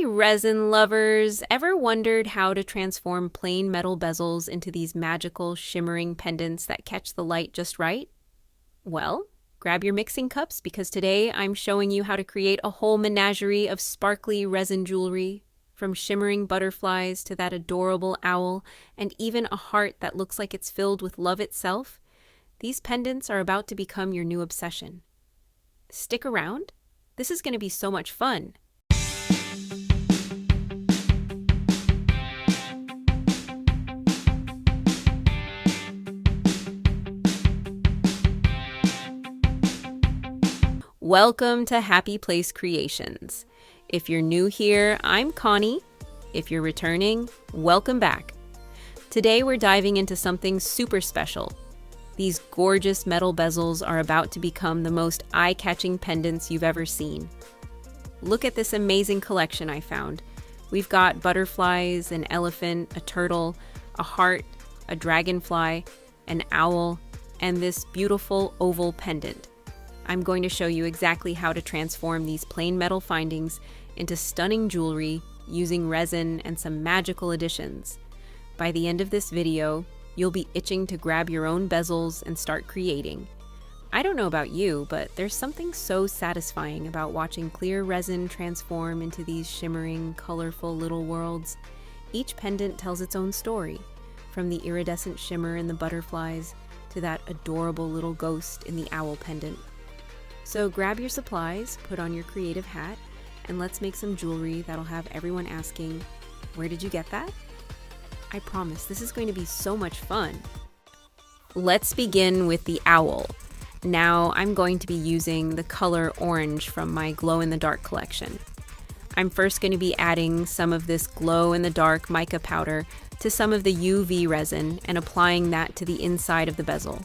Hey resin lovers! Ever wondered how to transform plain metal bezels into these magical shimmering pendants that catch the light just right? Well, grab your mixing cups because today I'm showing you how to create a whole menagerie of sparkly resin jewelry, from shimmering butterflies to that adorable owl and even a heart that looks like it's filled with love itself. These pendants are about to become your new obsession. Stick around. This is going to be so much fun. Welcome to Happy Place Creations. If you're new here, I'm Connie. If you're returning, welcome back. Today we're diving into something super special. These gorgeous metal bezels are about to become the most eye-catching pendants you've ever seen. Look at this amazing collection I found. We've got butterflies, an elephant, a turtle, a heart, a dragonfly, an owl, and this beautiful oval pendant. I'm going to show you exactly how to transform these plain metal findings into stunning jewelry using resin and some magical additions. By the end of this video, you'll be itching to grab your own bezels and start creating. I don't know about you, but there's something so satisfying about watching clear resin transform into these shimmering, colorful little worlds. Each pendant tells its own story, from the iridescent shimmer in the butterflies to that adorable little ghost in the owl pendant. So grab your supplies, put on your creative hat, and let's make some jewelry that'll have everyone asking, "Where did you get that?" I promise this is going to be so much fun. Let's begin with the owl. Now I'm going to be using the color orange from my glow-in-the-dark collection. I'm first going to be adding some of this glow-in-the-dark mica powder to some of the UV resin and applying that to the inside of the bezel.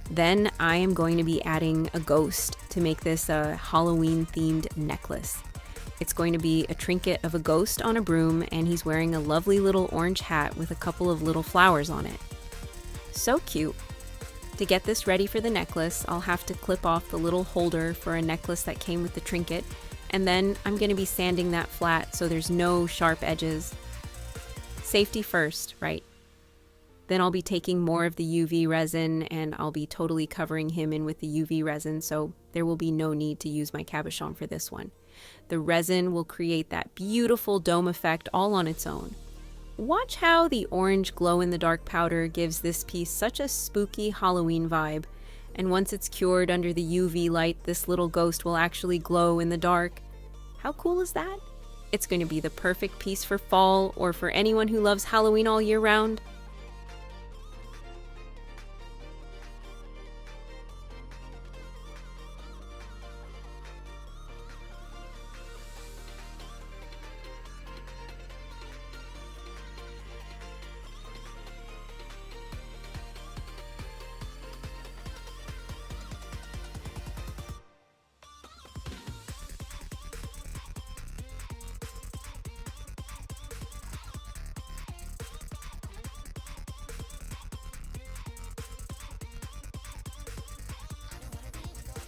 Then I am going to be adding a ghost to make this a Halloween-themed necklace. It's going to be a trinket of a ghost on a broom, and he's wearing a lovely little orange hat with a couple of little flowers on it. So cute. To get this ready for the necklace, I'll have to clip off the little holder for a necklace that came with the trinket, and then I'm going to be sanding that flat so there's no sharp edges. Safety first, right? Then I'll be taking more of the UV resin and I'll be totally covering him in with the UV resin, so there will be no need to use my cabochon for this one. The resin will create that beautiful dome effect all on its own. Watch how the orange glow-in-the-dark powder gives this piece such a spooky Halloween vibe, and once it's cured under the UV light, this little ghost will actually glow in the dark. How cool is that? It's going to be the perfect piece for fall or for anyone who loves Halloween all year round.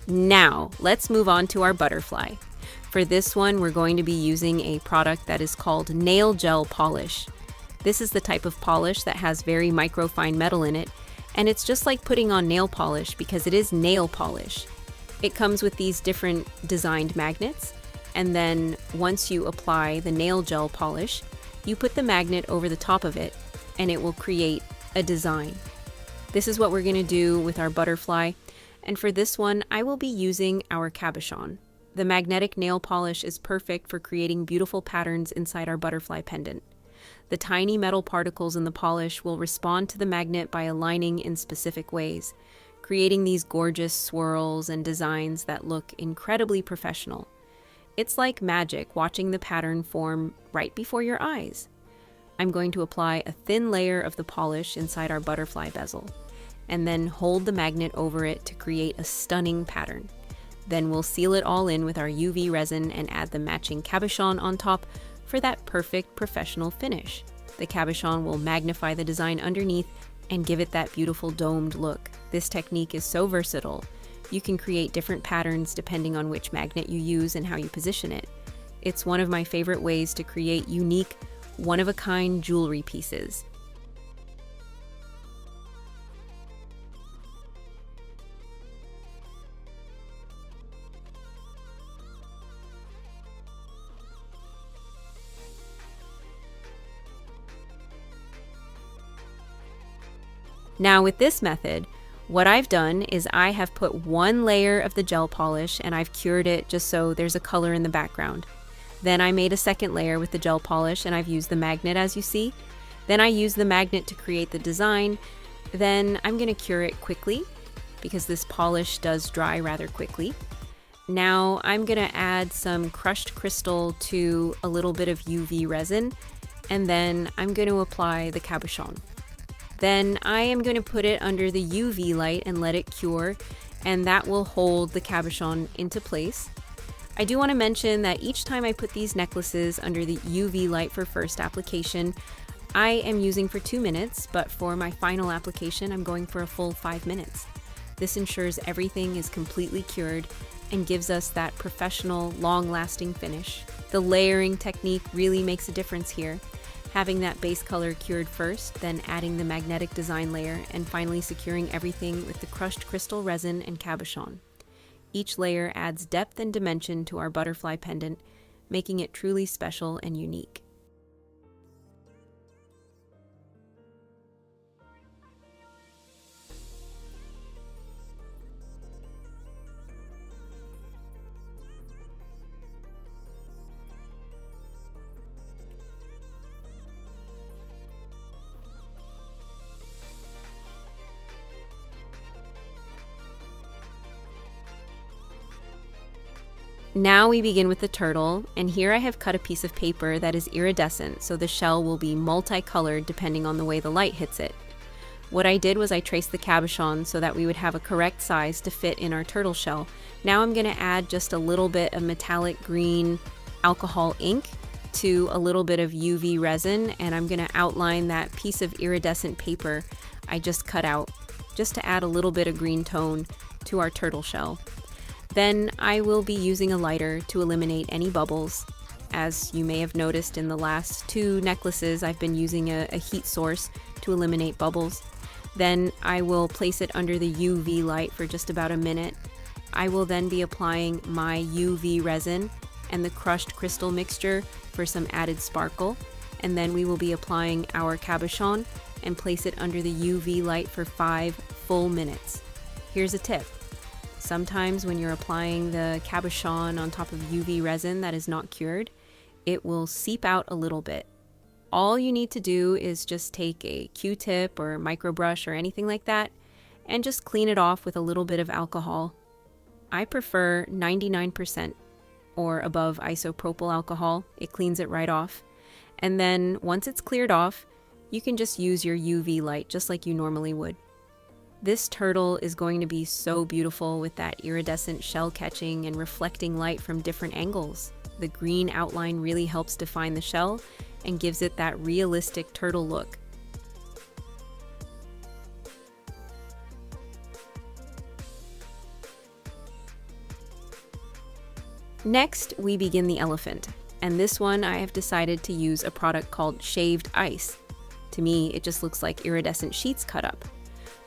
Now, let's move on to our butterfly. For this one, we're going to be using a product that is called nail gel polish. This is the type of polish that has very microfine metal in it, and it's just like putting on nail polish because it is nail polish. It comes with these different designed magnets, and then once you apply the nail gel polish, you put the magnet over the top of it, and it will create a design. This is what we're going to do with our butterfly. And for this one, I will be using our cabochon. The magnetic nail polish is perfect for creating beautiful patterns inside our butterfly pendant. The tiny metal particles in the polish will respond to the magnet by aligning in specific ways, creating these gorgeous swirls and designs that look incredibly professional. It's like magic watching the pattern form right before your eyes. I'm going to apply a thin layer of the polish inside our butterfly bezel, and then hold the magnet over it to create a stunning pattern. Then we'll seal it all in with our UV resin and add the matching cabochon on top for that perfect professional finish. The cabochon will magnify the design underneath and give it that beautiful domed look. This technique is so versatile. You can create different patterns depending on which magnet you use and how you position it. It's one of my favorite ways to create unique, one-of-a-kind jewelry pieces. Now with this method, what I've done is I have put one layer of the gel polish and I've cured it just so there's a color in the background. Then I made a second layer with the gel polish and I've used the magnet as you see. Then I used the magnet to create the design. Then I'm going to cure it quickly because this polish does dry rather quickly. Now I'm going to add some crushed crystal to a little bit of UV resin, and then I'm going to apply the cabochon. Then I am going to put it under the UV light and let it cure, and that will hold the cabochon into place. I do want to mention that each time I put these necklaces under the UV light for first application, I am using for 2 minutes, but for my final application, I'm going for a full 5 minutes. This ensures everything is completely cured and gives us that professional, long-lasting finish. The layering technique really makes a difference here. Having that base color cured first, then adding the magnetic design layer, and finally securing everything with the crushed crystal resin and cabochon. Each layer adds depth and dimension to our butterfly pendant, making it truly special and unique. Now we begin with the turtle, and here I have cut a piece of paper that is iridescent, so the shell will be multicolored depending on the way the light hits it. What I did was I traced the cabochon so that we would have a correct size to fit in our turtle shell. Now I'm going to add just a little bit of metallic green alcohol ink to a little bit of UV resin, and I'm going to outline that piece of iridescent paper I just cut out, just to add a little bit of green tone to our turtle shell. Then I will be using a lighter to eliminate any bubbles. As you may have noticed in the last 2 necklaces, I've been using a heat source to eliminate bubbles. Then I will place it under the UV light for just about a minute. I will then be applying my UV resin and the crushed crystal mixture for some added sparkle. And then we will be applying our cabochon and place it under the UV light for 5 full minutes. Here's a tip. Sometimes when you're applying the cabochon on top of UV resin that is not cured, it will seep out a little bit. All you need to do is just take a Q-tip or micro brush or anything like that and just clean it off with a little bit of alcohol. I prefer 99% or above isopropyl alcohol. It cleans it right off. And then once it's cleared off, you can just use your UV light just like you normally would. This turtle is going to be so beautiful with that iridescent shell catching and reflecting light from different angles. The green outline really helps define the shell and gives it that realistic turtle look. Next, we begin the elephant, and this one I have decided to use a product called shaved ice. To me, it just looks like iridescent sheets cut up.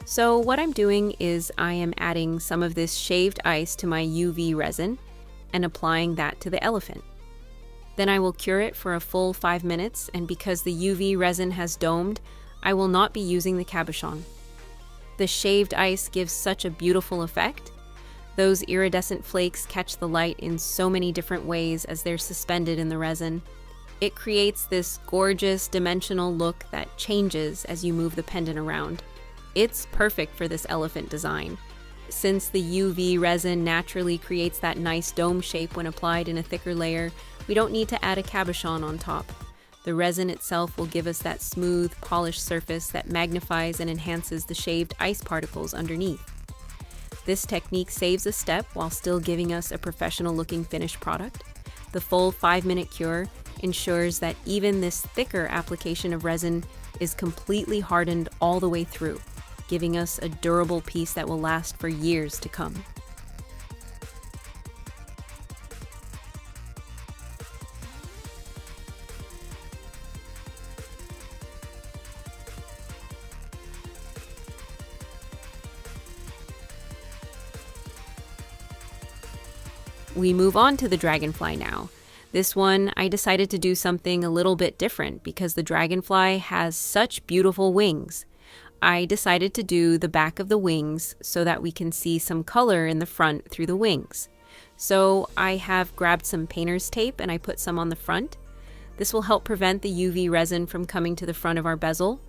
So what I'm doing is I am adding some of this shaved ice to my UV resin and applying that to the elephant. Then I will cure it for a full 5 minutes, and because the UV resin has domed, I will not be using the cabochon. The shaved ice gives such a beautiful effect. Those iridescent flakes catch the light in so many different ways as they're suspended in the resin. It creates this gorgeous dimensional look that changes as you move the pendant around. It's perfect for this elephant design. Since the UV resin naturally creates that nice dome shape when applied in a thicker layer, we don't need to add a cabochon on top. The resin itself will give us that smooth, polished surface that magnifies and enhances the shaved ice particles underneath. This technique saves a step while still giving us a professional-looking finished product. The full 5-minute cure ensures that even this thicker application of resin is completely hardened all the way through, giving us a durable piece that will last for years to come. We move on to the dragonfly now. This one, I decided to do something a little bit different because the dragonfly has such beautiful wings. I decided to do the back of the wings so that we can see some color in the front through the wings. So I have grabbed some painter's tape and I put some on the front. This will help prevent the UV resin from coming to the front of our bezel.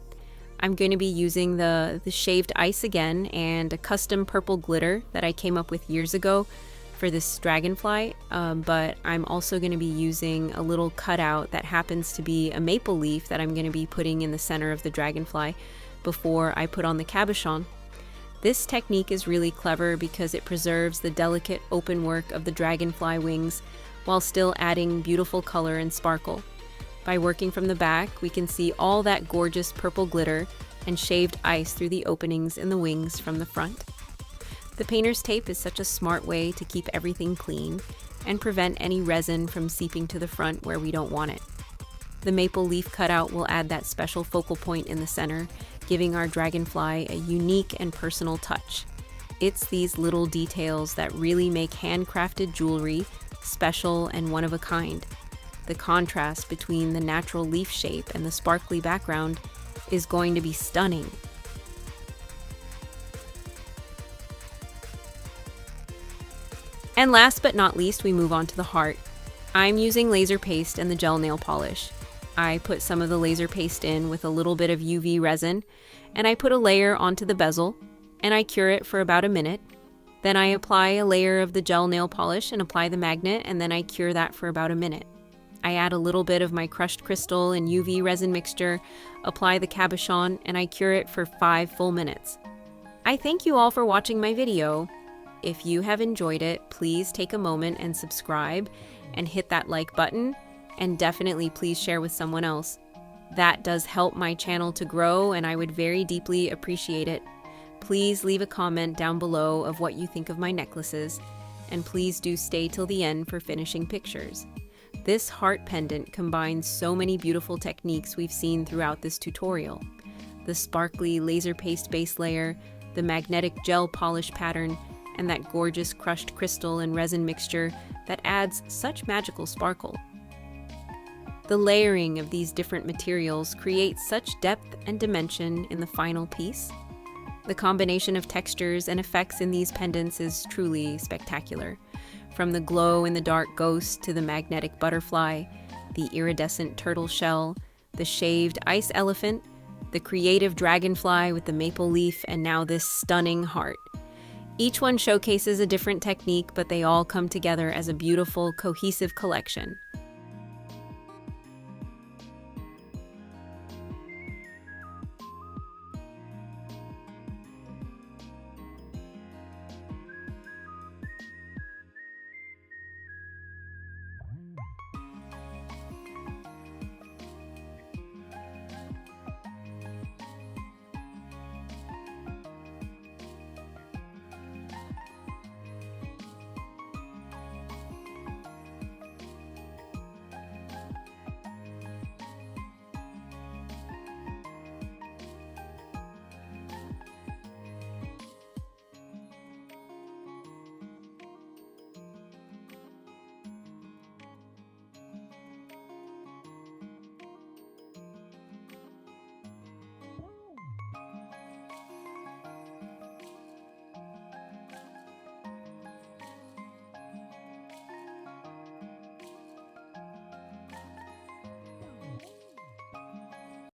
I'm going to be using the shaved ice again and a custom purple glitter that I came up with years ago for this dragonfly, but I'm also going to be using a little cutout that happens to be a maple leaf that I'm going to be putting in the center of the dragonfly before I put on the cabochon. This technique is really clever because it preserves the delicate open work of the dragonfly wings while still adding beautiful color and sparkle. By working from the back, we can see all that gorgeous purple glitter and shaved ice through the openings in the wings from the front. The painter's tape is such a smart way to keep everything clean and prevent any resin from seeping to the front where we don't want it. The maple leaf cutout will add that special focal point in the center, giving our dragonfly a unique and personal touch. It's these little details that really make handcrafted jewelry special and one of a kind. The contrast between the natural leaf shape and the sparkly background is going to be stunning. And last but not least, we move on to the heart. I'm using laser paste and the gel nail polish. I put some of the laser paste in with a little bit of UV resin, and I put a layer onto the bezel, and I cure it for about a minute. Then I apply a layer of the gel nail polish and apply the magnet, and then I cure that for about a minute. I add a little bit of my crushed crystal and UV resin mixture, apply the cabochon, and I cure it for 5 full minutes. I thank you all for watching my video. If you have enjoyed it, please take a moment and subscribe and hit that like button, and definitely please share with someone else. That does help my channel to grow, and I would very deeply appreciate it. Please leave a comment down below of what you think of my necklaces, and please do stay till the end for finishing pictures. This heart pendant combines so many beautiful techniques we've seen throughout this tutorial. The sparkly laser paste base layer, the magnetic gel polish pattern, and that gorgeous crushed crystal and resin mixture that adds such magical sparkle. The layering of these different materials creates such depth and dimension in the final piece. The combination of textures and effects in these pendants is truly spectacular. From the glow-in-the-dark ghost to the magnetic butterfly, the iridescent turtle shell, the shaved ice elephant, the creative dragonfly with the maple leaf, and now this stunning heart. Each one showcases a different technique, but they all come together as a beautiful, cohesive collection.